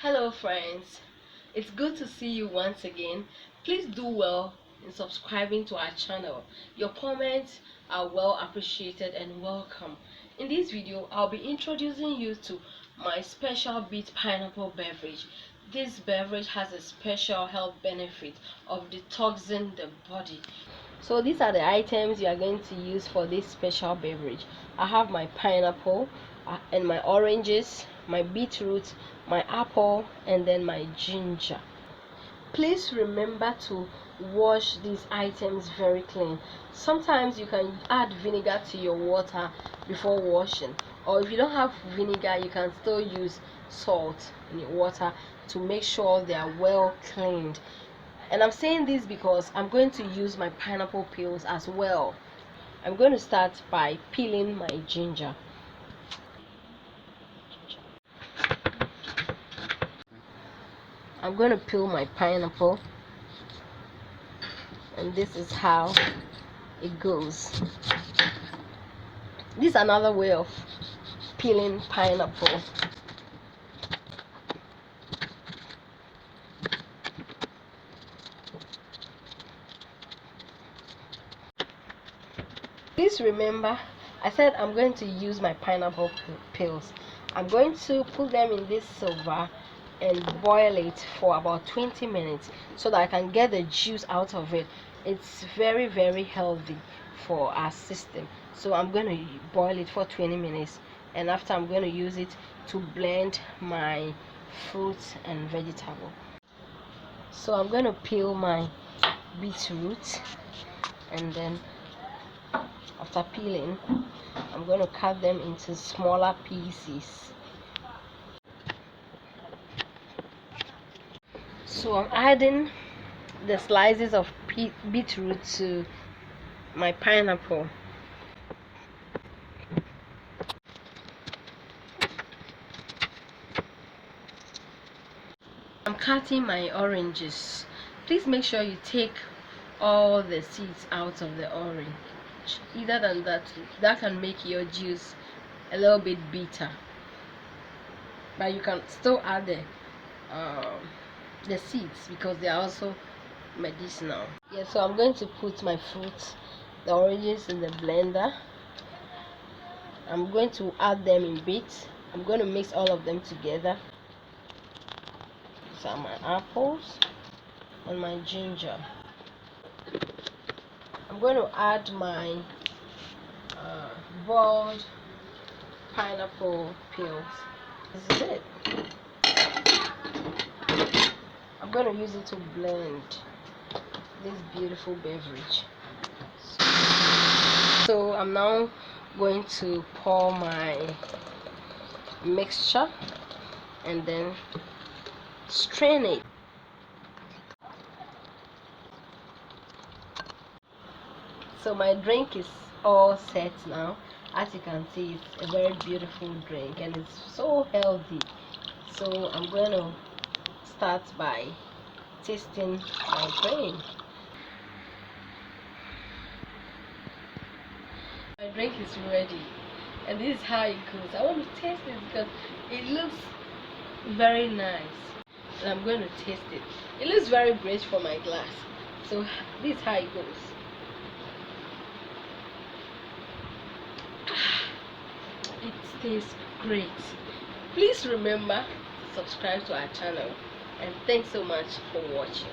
Hello friends, it's good to see you once again. Please do well in subscribing to our channel. Your comments are well appreciated and welcome. In this video, I'll be introducing you to my special Beet pineapple beverage. This beverage has a special health benefit of detoxing the body. So these are the items you are going to use for this special beverage. I have my pineapple and my oranges, my beetroot, my apple, and then my ginger. Please remember to wash these items very clean. Sometimes you can add vinegar to your water before washing, or if you don't have vinegar, you can still use salt in your water to make sure they are well cleaned. And I'm saying this because I'm going to use my pineapple peels as well. I'm going to start by peeling my ginger. I'm going to peel my pineapple, and this is how it goes. This is another way of peeling pineapple. Please remember, I said I'm going to use my pineapple peels. I'm going to put them in this silver and boil it for about 20 minutes so that I can get the juice out of it. It's very healthy for our system. So I'm going to boil it for 20 minutes, and after I'm going to use it to blend my fruits and vegetable. So I'm going to peel my beetroot, and then after peeling, I'm going to cut them into smaller pieces. So I'm adding the slices of beetroot to my pineapple. I'm cutting my oranges. Please make sure you take all the seeds out of the orange. Either than that can make your juice a little bit bitter, but you can still add the seeds because they are also medicinal. Yeah, so I'm going to put my fruits, the oranges, in the blender. I'm going to add them in bits. I'm going to mix all of them together. These are my apples and my ginger. I'm going to add my boiled pineapple peels. This is it. I'm going to use it to blend this beautiful beverage. So I'm now going to pour my mixture and then strain it. So my drink is all set now. As you can see, it's a very beautiful drink and it's so healthy. So I'm going to start by tasting my drink. My drink is ready, and this is how it goes. I want to taste it because it looks very nice, and I'm going to taste it. It looks very great for my glass. So this is how it goes. It tastes great. Please remember to subscribe to our channel, and thanks so much for watching.